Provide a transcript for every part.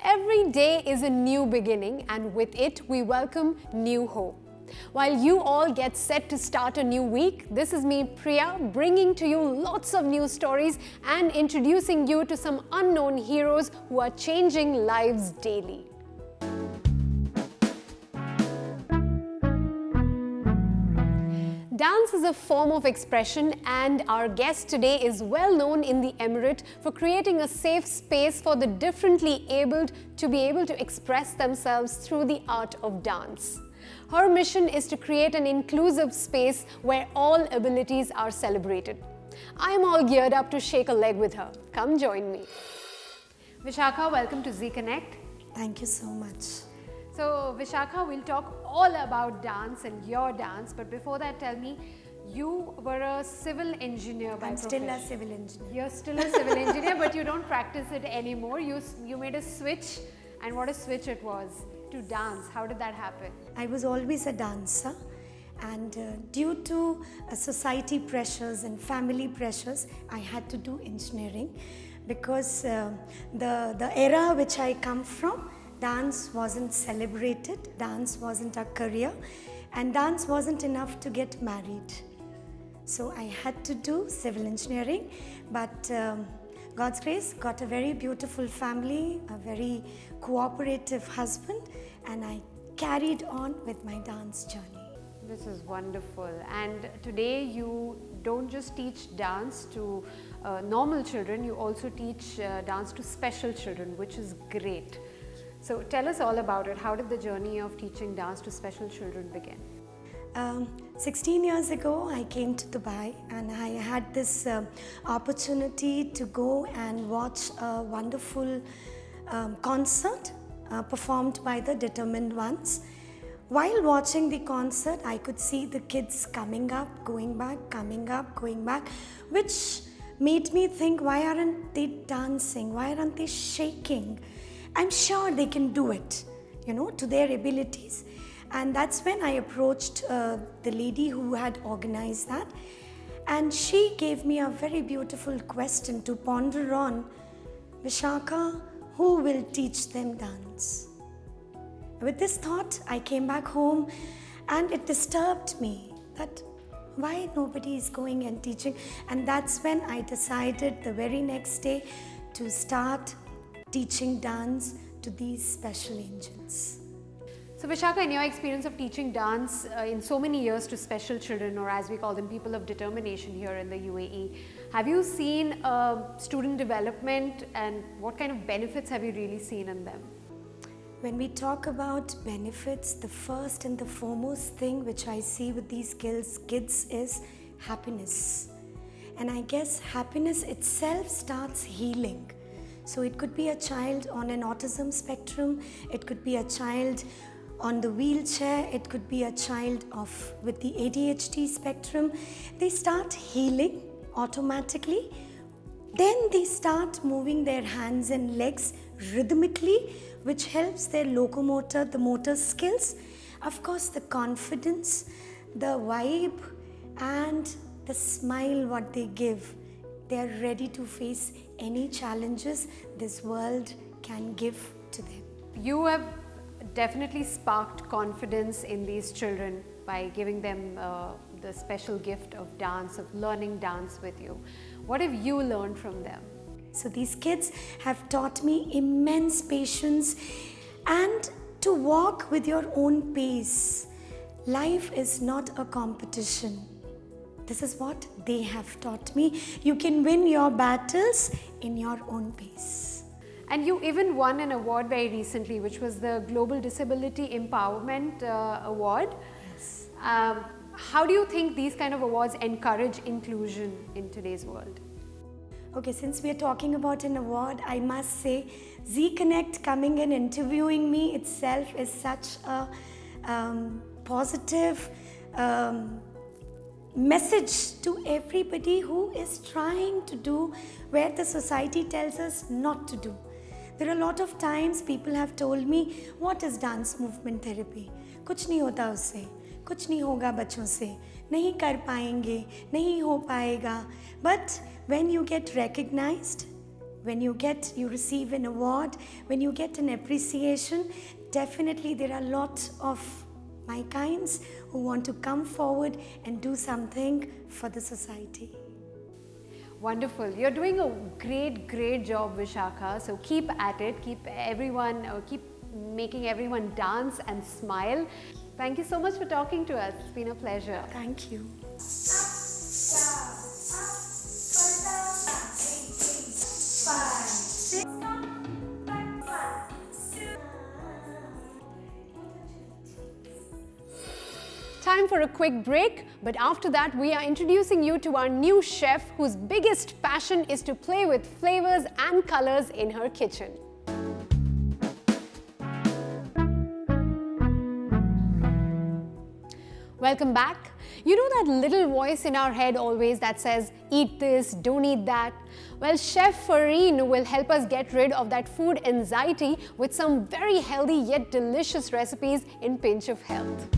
Every day is a new beginning, and with it, we welcome new hope. While you all get set to start a new week, this is me, Priya, bringing to you lots of new stories and introducing you to some unknown heroes who are changing lives daily. Dance is a form of expression, and our guest today is well known in the Emirate for creating a safe space for the differently abled to be able to express themselves through the art of dance. Her mission is to create an inclusive space where all abilities are celebrated. I am all geared up to shake a leg with her. Come join me. Vishakha, welcome to Zee Connect. Thank you so much. So Vishakha, we'll talk all about dance and your dance, but before that, tell me, you were a civil engineer by profession. I'm still a civil engineer. You're still a civil engineer, but you don't practice it anymore. You made a switch, and what a switch it was, to dance. How did that happen? I was always a dancer, and due to society pressures and family pressures, I had to do engineering because the era which I come from, dance wasn't celebrated, dance wasn't a career, and dance wasn't enough to get married. So I had to do civil engineering, but God's grace, got a very beautiful family, a very cooperative husband, and I carried on with my dance journey. This is wonderful. And today you don't just teach dance to normal children, you also teach dance to special children, which is great. So tell us all about it. How did the journey of teaching dance to special children begin? 16 years ago, I came to Dubai, and I had this opportunity to go and watch a wonderful concert performed by the Determined Ones. While watching the concert, I could see the kids coming up, going back, coming up, going back, which made me think, why aren't they dancing? Why aren't they shaking? I'm sure they can do it, to their abilities. And that's when I approached the lady who had organized that. And she gave me a very beautiful question to ponder on. Vishakha, who will teach them dance? With this thought, I came back home, and it disturbed me that why nobody is going and teaching. And that's when I decided the very next day to start teaching dance to these special angels. So Vishakha, in your experience of teaching dance in so many years to special children, or as we call them, people of determination here in the UAE, have you seen student development, and what kind of benefits have you really seen in them? When we talk about benefits, the first and the foremost thing which I see with these kids is happiness. And I guess happiness itself starts healing. So it could be a child on an autism spectrum, it could be a child on the wheelchair, it could be a child with the ADHD spectrum. They start healing automatically. Then they start moving their hands and legs rhythmically, which helps their locomotor, the motor skills, of course the confidence, the vibe, and the smile what they give. They are ready to face any challenges this world can give to them. You have definitely sparked confidence in these children by giving them the special gift of dance, of learning dance with you. What have you learned from them? So these kids have taught me immense patience and to walk with your own pace. Life is not a competition. This is what they have taught me. You can win your battles in your own pace. And you even won an award very recently, which was the Global Disability Empowerment Award. Yes. How do you think these kind of awards encourage inclusion in today's world? Okay, since we are talking about an award, I must say Zee Connect coming and interviewing me itself is such a positive message to everybody who is trying to do where the society tells us not to do. There are a lot of times people have told me, what is dance movement therapy? कुछ नहीं होता उससे, कुछ नहीं होगा बच्चों से, नहीं कर पाएंगे, नहीं हो पाएगा. But when you get recognized, when you receive an award, when you get an appreciation, definitely there are lots of my kinds who want to come forward and do something for the society. Wonderful. You're doing a great job, Vishakha. So keep at it. Keep making everyone dance and smile. Thank you so much for talking to us. It's been a pleasure. Thank you. Time for a quick break, but after that we are introducing you to our new chef whose biggest passion is to play with flavors and colors in her kitchen. Welcome back. You know that little voice in our head always that says, eat this, don't eat that? Well, Chef Farheen will help us get rid of that food anxiety with some very healthy yet delicious recipes in Pinch of Health.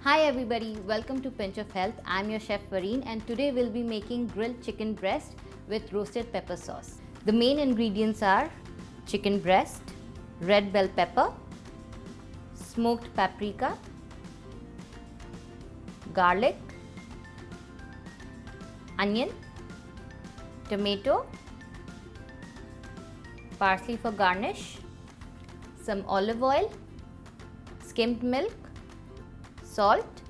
Hi everybody, welcome to Pinch of Health. I'm your chef Farheen and today we'll be making grilled chicken breast with roasted pepper sauce. The main ingredients are chicken breast, red bell pepper, smoked paprika, garlic, onion, tomato, parsley for garnish, some olive oil, skimmed milk, salt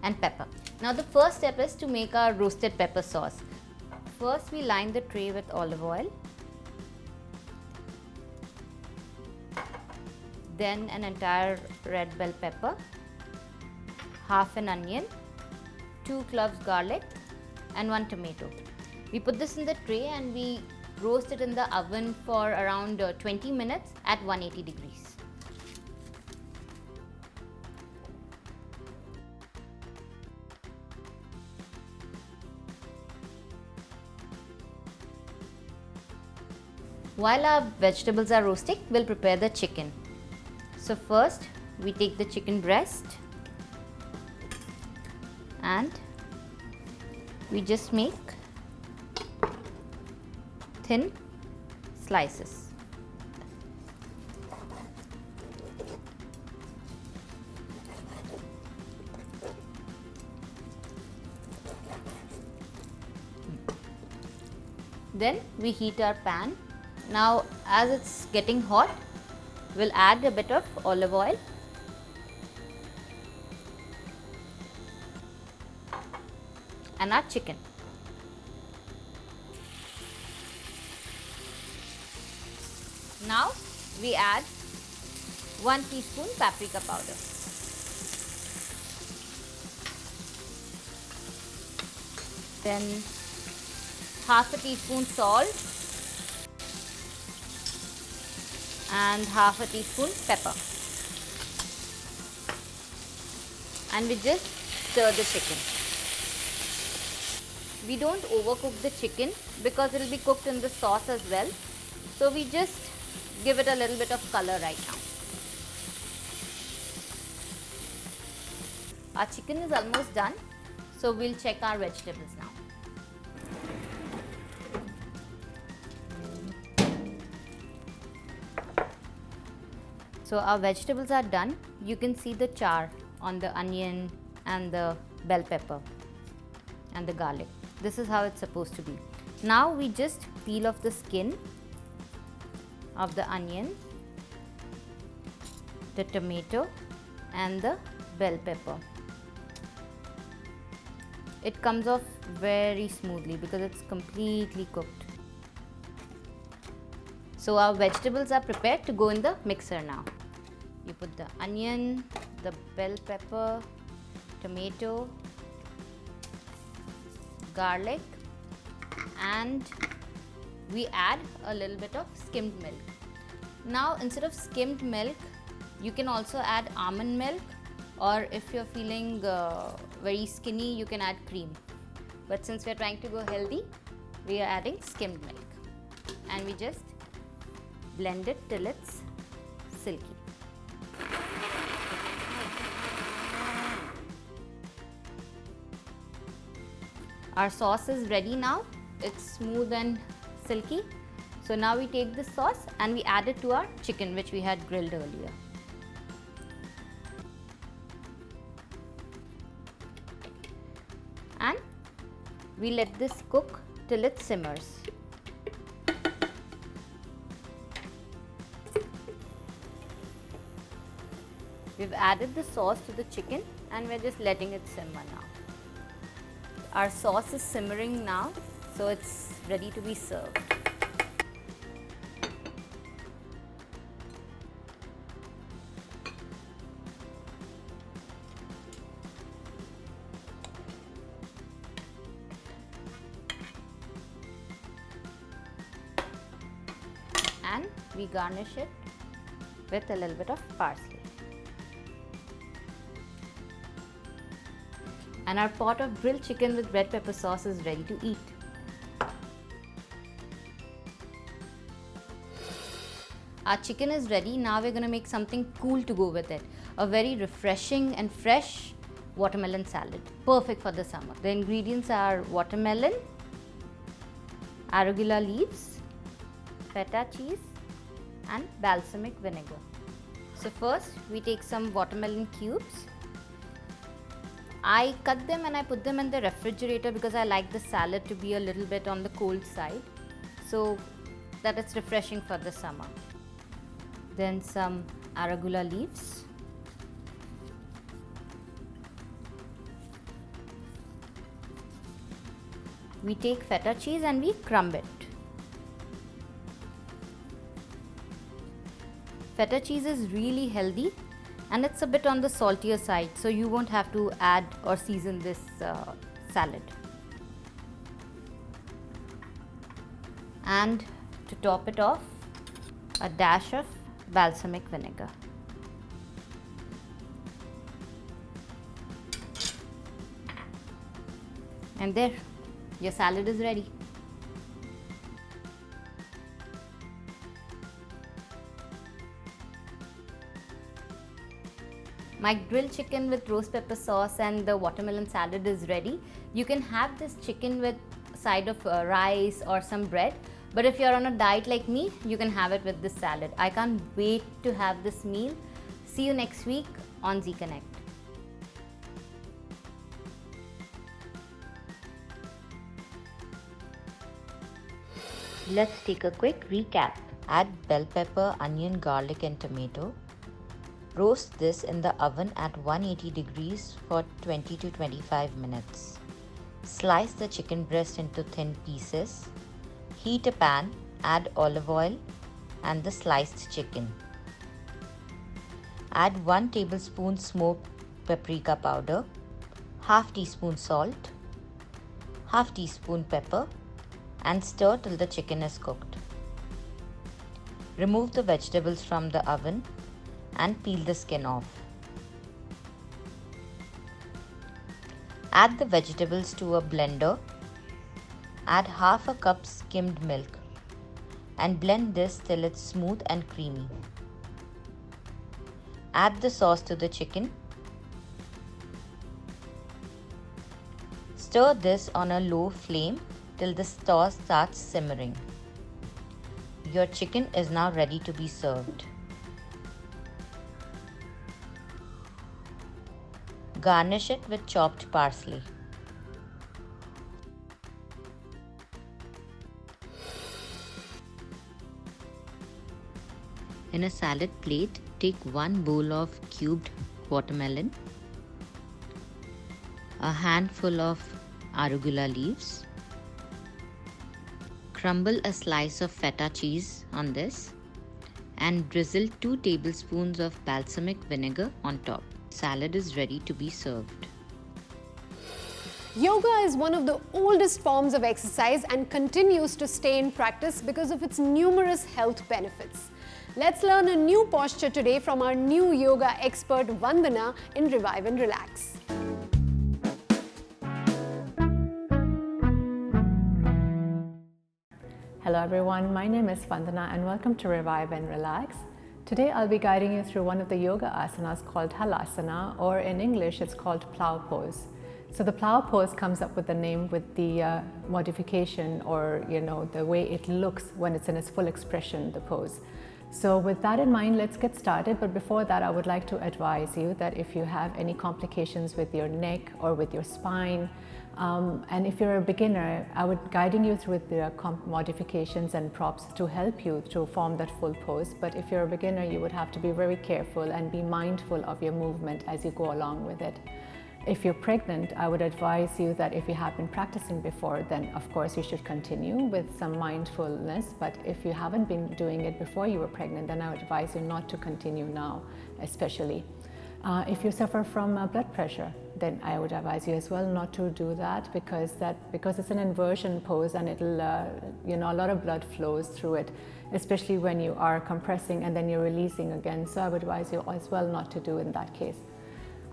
and pepper. Now the first step is to make our roasted pepper sauce. First we line the tray with olive oil, then an entire red bell pepper, half an onion, 2 cloves garlic and 1 tomato. We put this in the tray and we roast it in the oven for around 20 minutes at 180 degrees. While our vegetables are roasting, we'll prepare the chicken. So first, we take the chicken breast and we just make thin slices. Then we heat our pan. Now as it's getting hot, we'll add a bit of olive oil and our chicken. Now we add 1 teaspoon paprika powder. Then half a teaspoon salt and half a teaspoon pepper, and we just stir the chicken. We don't overcook the chicken because it will be cooked in the sauce as well, so we just give it a little bit of color right now. Our chicken is almost done, so we'll check our vegetables now. So our vegetables are done. You can see the char on the onion and the bell pepper and the garlic. This is how it's supposed to be. Now we just peel off the skin of the onion, the tomato and the bell pepper. It comes off very smoothly because it's completely cooked. So our vegetables are prepared to go in the mixer now. You put the onion, the bell pepper, tomato, garlic, and we add a little bit of skimmed milk. Now instead of skimmed milk, you can also add almond milk, or if you're feeling very skinny, you can add cream. But since we're trying to go healthy, we are adding skimmed milk. And we just blend it till it's silky. Our sauce is ready now. It's smooth and silky. So now we take this sauce and we add it to our chicken which we had grilled earlier. And we let this cook till it simmers. We've added the sauce to the chicken and we're just letting it simmer now. Our sauce is simmering now, so it's ready to be served. And we garnish it with a little bit of parsley. And our pot of grilled chicken with red pepper sauce is ready to eat. Our chicken is ready. Now we're going to make something cool to go with it. A very refreshing and fresh watermelon salad. Perfect for the summer. The ingredients are watermelon, arugula leaves, feta cheese and balsamic vinegar. So first we take some watermelon cubes. I cut them and I put them in the refrigerator because I like the salad to be a little bit on the cold side, so that it's refreshing for the summer. Then some arugula leaves. We take feta cheese and we crumb it. Feta cheese is really healthy and it's a bit on the saltier side, so you won't have to add or season this salad. And to top it off, a dash of balsamic vinegar. And there, your salad is ready. My grilled chicken with roast pepper sauce and the watermelon salad is ready. You can have this chicken with a side of rice or some bread. But if you're on a diet like me, you can have it with this salad. I can't wait to have this meal. See you next week on Zee Connect. Let's take a quick recap. Add bell pepper, onion, garlic and tomato. Roast this in the oven at 180 degrees for 20 to 25 minutes. Slice the chicken breast into thin pieces. Heat a pan, add olive oil and the sliced chicken. Add 1 tablespoon smoked paprika powder, half teaspoon salt, half teaspoon pepper and stir till the chicken is cooked. Remove the vegetables from the oven and peel the skin off. Add the vegetables to a blender. Add half a cup skimmed milk and blend this till it's smooth and creamy. Add the sauce to the chicken. Stir this on a low flame till the sauce starts simmering. Your chicken is now ready to be served. Garnish it with chopped parsley. In a salad plate, take 1 bowl of cubed watermelon, a handful of arugula leaves, crumble a slice of feta cheese on this and drizzle 2 tablespoons of balsamic vinegar on top. Salad is ready to be served. Yoga is one of the oldest forms of exercise and continues to stay in practice because of its numerous health benefits. Let's learn a new posture today from our new yoga expert Vandana in Revive and Relax. Hello everyone, my name is Vandana and welcome to Revive and Relax. Today I'll be guiding you through one of the yoga asanas called Halasana, or in English it's called Plow Pose. So the Plow Pose comes up with the name with the modification, or the way it looks when it's in its full expression, the pose. So with that in mind, let's get started. But before that, I would like to advise you that if you have any complications with your neck or with your spine, and if you're a beginner, I would guiding you through the modifications and props to help you to form that full pose. But if you're a beginner, you would have to be very careful and be mindful of your movement as you go along with it. If you're pregnant, I would advise you that if you have been practicing before, then of course you should continue with some mindfulness. But if you haven't been doing it before you were pregnant, then I would advise you not to continue now, especially. If you suffer from blood pressure, then I would advise you as well not to do that, because it's an inversion pose, and it'll a lot of blood flows through it, especially when you are compressing and then you're releasing again. So I would advise you as well not to do in that case.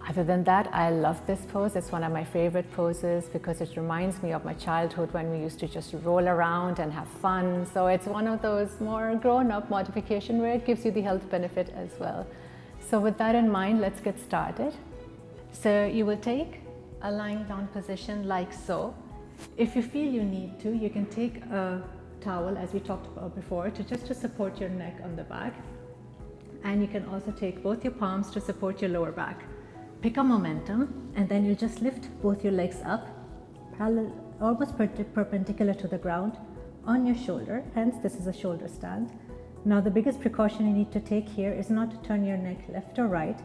Other than that, I love this pose. It's one of my favorite poses because it reminds me of my childhood when we used to just roll around and have fun. So it's one of those more grown-up modification where it gives you the health benefit as well. So with that in mind, let's get started. So you will take a lying down position like so. If you feel you need to, you can take a towel, as we talked about before, to support your neck on the back. And you can also take both your palms to support your lower back. Pick up momentum, and then you just lift both your legs up, parallel, almost perpendicular to the ground, on your shoulder. Hence, this is a shoulder stand. Now, the biggest precaution you need to take here is not to turn your neck left or right.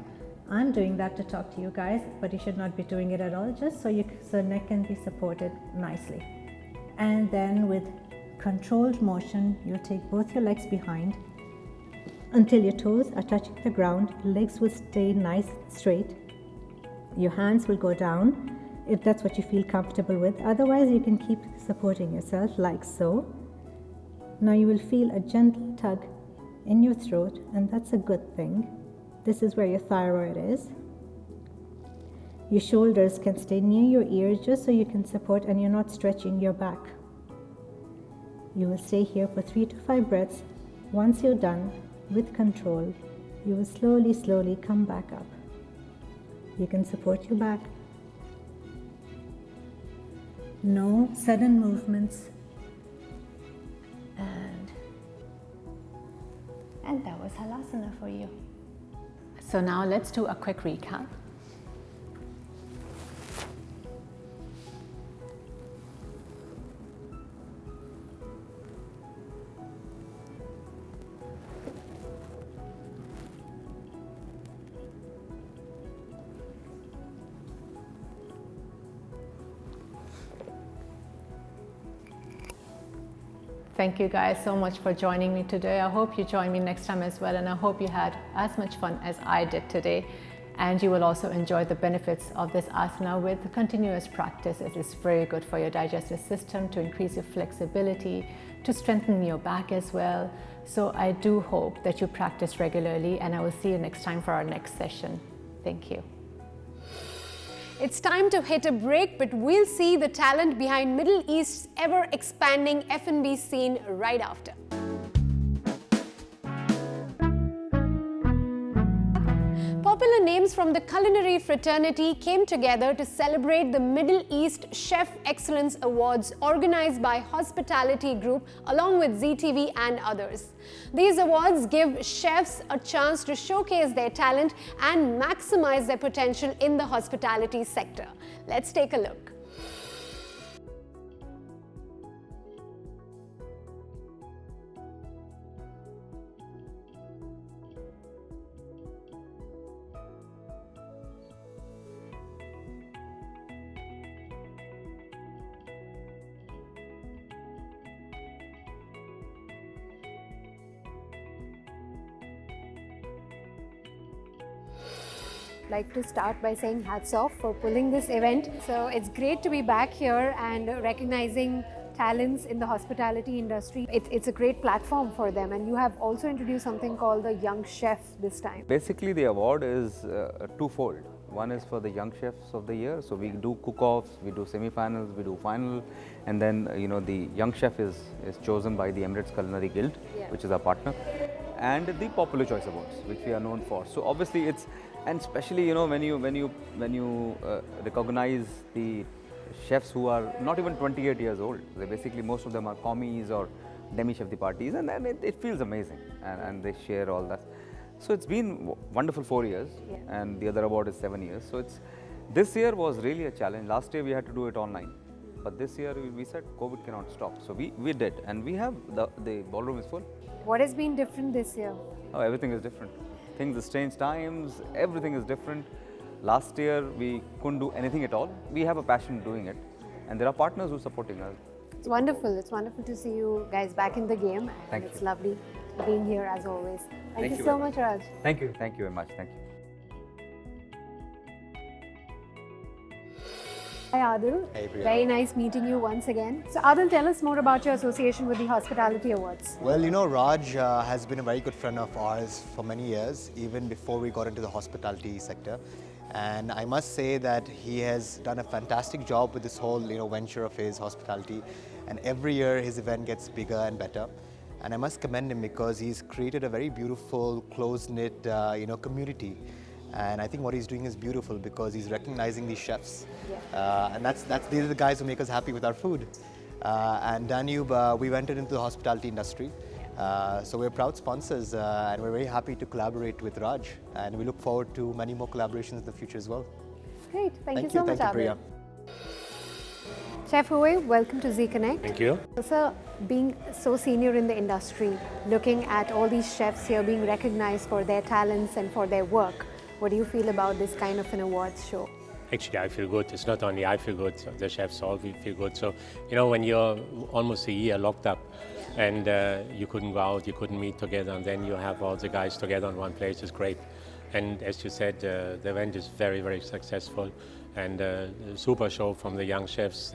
I'm doing that to talk to you guys, but you should not be doing it at all, just so the neck can be supported nicely. And then with controlled motion, you'll take both your legs behind until your toes are touching the ground. Legs will stay nice straight. Your hands will go down if that's what you feel comfortable with. Otherwise, you can keep supporting yourself like so. Now you will feel a gentle tug in your throat, and that's a good thing. This is where your thyroid is. Your shoulders can stay near your ears just so you can support and you're not stretching your back. You will stay here for 3 to 5 breaths. Once you're done, with control, you will slowly come back up. You can support your back. No sudden movements. And that was Halasana for you. So now let's do a quick recap. Thank you guys so much for joining me today. I hope you join me next time as well, and I hope you had as much fun as I did today. And you will also enjoy the benefits of this asana with continuous practice. It is very good for your digestive system, to increase your flexibility, to strengthen your back as well. So I do hope that you practice regularly, and I will see you next time for our next session. Thank you. It's time to hit a break, but we'll see the talent behind Middle East's ever-expanding F&B scene right after. Popular names from the culinary fraternity came together to celebrate the Middle East Chef Excellence Awards organized by Hozpitality Group along with Zee TV and others. These awards give chefs a chance to showcase their talent and maximize their potential in the hospitality sector. Let's take a look. Like to start by saying hats off for pulling this event. So it's great to be back here and recognizing talents in the hospitality industry. It's a great platform for them, and you have also introduced something called the Young Chef this time. Basically, the award is twofold. One is for the Young Chefs of the Year, so we do cook-offs, we do semi-finals, we do final, and then the Young Chef is chosen by the Emirates Culinary Guild, which is our partner, and the Popular Choice Awards, which we are known for. So obviously it's And especially, when you recognize the chefs who are not even 28 years old. They basically, most of them are commis or demi-chef de parties, and then it feels amazing, and they share all that. So it's been wonderful 4 years, and the other award is 7 years. So this year was really a challenge. Last year we had to do it online, but this year we said COVID cannot stop. So we did, and we have the ballroom is full. What has been different this year? Oh, everything is different. Things are strange times, everything is different. Last year we couldn't do anything at all. We have a passion doing it, and there are partners who are supporting us. It's wonderful. It's wonderful to see you guys back in the game. Thank It's you. lovely being here as always. Thank you you so very much, Raj. Thank you very much. Thank you. Hi, Adil. Hey, Priya. Very nice meeting you once again. So, Adil, tell us more about your association with the Hospitality Awards. Well, Raj has been a very good friend of ours for many years, even before we got into the hospitality sector. And I must say that he has done a fantastic job with this whole, venture of his hospitality. And every year his event gets bigger and better. And I must commend him because he's created a very beautiful, close-knit, community. And I think what he's doing is beautiful because he's recognizing these chefs. And these are the guys who make us happy with our food. And Danube, we've entered into the hospitality industry. So we're proud sponsors and we're very happy to collaborate with Raj. And we look forward to many more collaborations in the future as well. Great. Thank you so much, Thank you, Adil. Priya. Chef Uwe, welcome to Zee Connect. Thank you. Sir, being so senior in the industry, looking at all these chefs here being recognized for their talents and for their work, what do you feel about this kind of an awards show? Actually, I feel good. It's not only I feel good, the chefs all feel good. So, when you're almost a year locked up and you couldn't go out, you couldn't meet together, and then you have all the guys together in one place, it's great. And as you said, the event is very, very successful, and super show from the young chefs.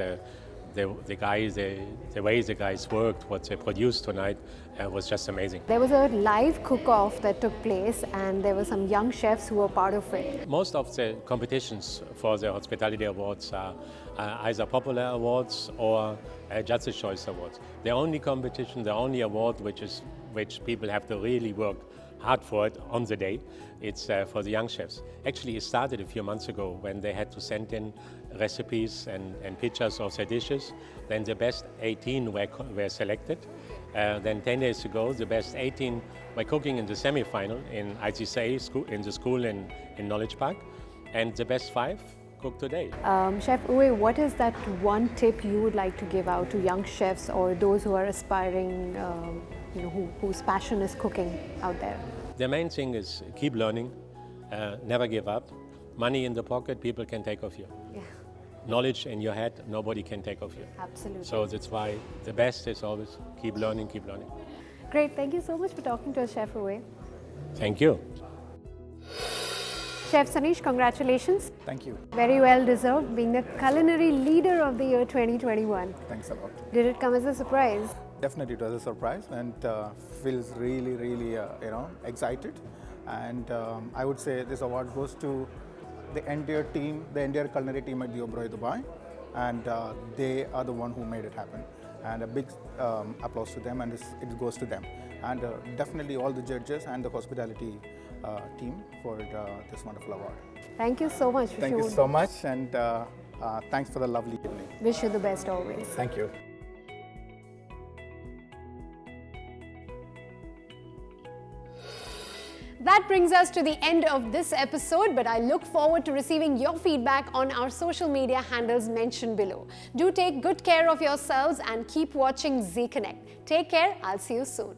The guys, the way the guys worked, what they produced tonight was just amazing. There was a live cook-off that took place and there were some young chefs who were part of it. Most of the competitions for the Hospitality Awards are either popular awards or Judges' Choice Awards. The only competition, the only award which people have to really work hard for it on the day, it's for the young chefs. Actually, it started a few months ago when they had to send in recipes and pictures of their dishes. Then the best 18 were selected. Then 10 days ago, the best 18 were cooking in the semi-final in ICSA school, in the school in Knowledge Park. And the best 5 cook today. Chef Uwe, what is that one tip you would like to give out to young chefs or those who are aspiring, whose passion is cooking out there? The main thing is keep learning, never give up. Money in the pocket, people can take off you. Yeah, Knowledge in your head, nobody can take off you. absolutely. So that's why the best is always keep learning, keep learning. Great, thank you so much for talking to us, Chef Uwe. Thank you. Chef Sanish, congratulations. Thank you. Very well deserved, being the culinary leader of the year 2021. Thanks a lot. Did it come as a surprise? Definitely it was a surprise and feels really, really, excited. And I would say this award goes to the entire team, the entire culinary team at the Oberoi Dubai. And they are the one who made it happen. And a big applause to them, and it goes to them. And definitely all the judges and the hospitality team for this wonderful award. Thank you so much. Thank you so much, and thanks for the lovely evening. Wish you the best always. Thank you. That brings us to the end of this episode, but I look forward to receiving your feedback on our social media handles mentioned below. Do take good care of yourselves and keep watching Zee Connect. Take care. I'll see you soon.